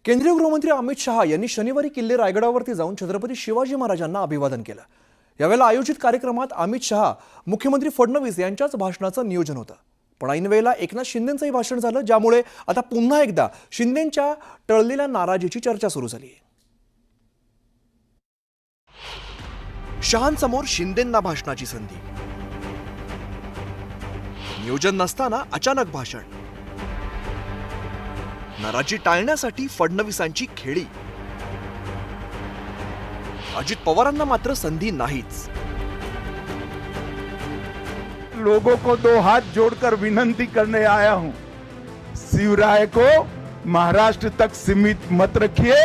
केंद्रीय गृहमंत्री अमित शहा यांनी शनिवारी किल्ले रायगडावरती जाऊन छत्रपती शिवाजी महाराजांना अभिवादन केलं। यावेळेला आयोजित कार्यक्रमात अमित शहा, मुख्यमंत्री फडणवीस यांच्याच भाषणाचं नियोजन होतं। पण ऐन वेळेला एकनाथ शिंदेंचंही भाषण झालं, ज्यामुळे आता पुन्हा एकदा शिंदेंच्या टळलेल्या नाराजीची चर्चा सुरू झाली आहे। शहांसमोर शिंदेंना भाषणाची संधी, नियोजन नसताना अचानक भाषण, नाराजी टाळण्यासाठी फडणवीसांची खेळी, अजित पवारांना मात्र संधी नाहीच। लोगों को दो हाथ जोड़कर विनंती करने आया हूं, शिवराय को महाराष्ट्र तक सीमित मत रखिए,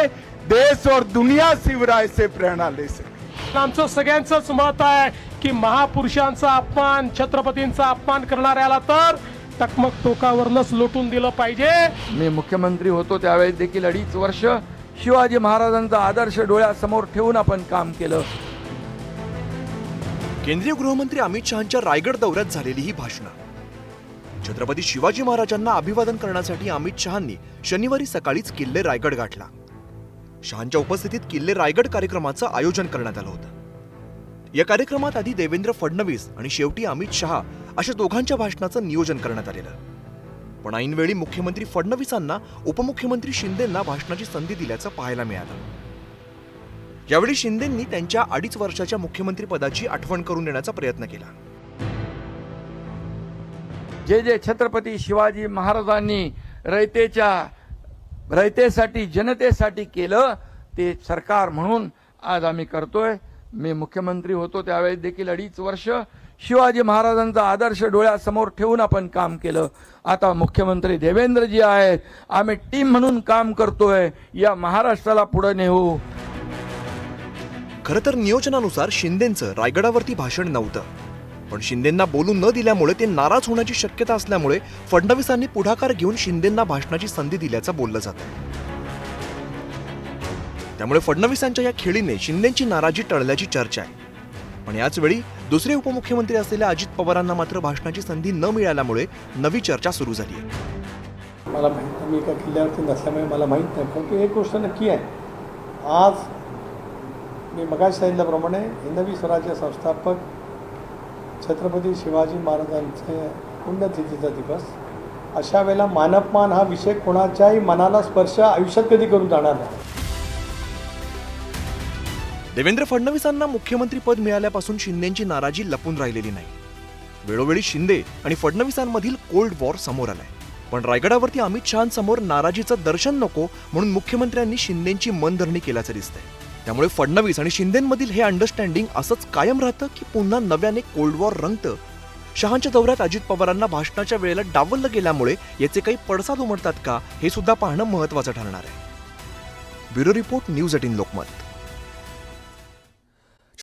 देश और दुनिया शिवराय से प्रेरणा ले सके। आमचं सगळ्यांचंच मत आहे की महापुरुषांचा अपमान, छत्रपतींचा अपमान करणाऱ्याला तर टकमक टोकावरनच लोटून दिलं पाहिजे। मी मुख्यमंत्री होतो त्यावेळेस देखील 2.5 वर्ष शिवाजी महाराजांचा आदर्श डोळ्यासमोर ठेवून आपण काम केलं। केंद्रीय गृहमंत्री अमित शहांच्या रायगड दौऱ्यात झालेली ही भाषणं। छत्रपती शिवाजी महाराजांना अभिवादन करण्यासाठी अमित शहांनी शनिवारी सकाळीच किल्ले रायगड गाठला। शहांच्या उपस्थितीत किल्ले रायगड कार्यक्रमाचं आयोजन करण्यात आलं होतं। या कार्यक्रमात आधी देवेंद्र फडणवीस आणि शेवटी अमित शहा अशा दोघांच्या भाषणाचं नियोजन करण्यात आलेलं। पण ऐनवेळी मुख्यमंत्री फडणवीसांना उपमुख्यमंत्री शिंदेंना भाषणाची संधी दिल्याचं पाहायला मिळालं। यावेळी शिंदेंनी त्यांच्या 2.5 वर्षाच्या मुख्यमंत्री पदाची आठवण करून देण्याचा प्रयत्न केला। जे छत्रपती शिवाजी महाराजांनी रयतेसाठी जनतेसाठी केलं ते सरकार म्हणून आज आम्ही करतोय। मी मुख्यमंत्री होतो त्यावेळेस देखील 2.5 वर्ष शिवाजी महाराजांचा आदर्श डोळ्यासमोर ठेवून आपण काम केलं। आता मुख्यमंत्री देवेंद्रजी आहेत, आम्ही टीम म्हणून काम करतोय, या महाराष्ट्राला पुढे नेऊ। खरं तर नियोजनानुसार शिंदेंचं रायगडावरती भाषण नव्हतं, पण शिंदेंना बोलू न दिल्यामुळे ते नाराज होण्याची शक्यता असल्यामुळे फडणवीसांनी पुढाकार घेऊन शिंदेंना भाषणाची संधी दिल्याचं बोललं जातं। त्यामुळे फडणवीसांच्या या खेळीने शिंदेंची नाराजी टळल्याची चर्चा आहे। पण याच वेळी दुसरे उपमुख्यमंत्री असलेल्या अजित पवारांना मात्र भाषणाची संधी न मिळाल्यामुळे नवी चर्चा सुरू झाली आहे। मला माहीत नाही, मी एका किल्ल्यावरती नसल्यामुळे मला माहीत नाही, पण एक गोष्ट नक्की आहे, आज मी मगाशी सांगितल्याप्रमाणे हिंदवी स्वराज्य संस्थापक छत्रपती शिवाजी महाराजांचे पुण्यतिथीचा दिवस, अशा वेळेला मानपमान हा विषय कोणाच्याही मनाला स्पर्श आयुष्यात कधी करून जाणार नाही। देवेंद्र फडणवीसांना मुख्यमंत्री पद मिळाल्यापासून शिंदेंची नाराजी लपून राहिलेली नाही। वेळोवेळी शिंदे आणि फडणवीसांमधील कोल्ड वॉर समोर आलाय। पण रायगडावरती अमित शहांसमोर नाराजीचं दर्शन नको म्हणून मुख्यमंत्र्यांनी शिंदेंची मनधरणी केल्याचं दिसतंय। त्यामुळे फडणवीस आणि शिंदेंमधील हे अंडरस्टँडिंग असंच कायम राहतं की पुन्हा नव्याने कोल्ड वॉर रंगतं? शहांच्या दौऱ्यात अजित पवारांना भाषणाच्या वेळेला डावललं गेल्यामुळे याचे काही पडसाद उमटतात का, हे सुद्धा पाहणं महत्त्वाचं ठरणार आहे। Bureau report, news 18 Lokmat.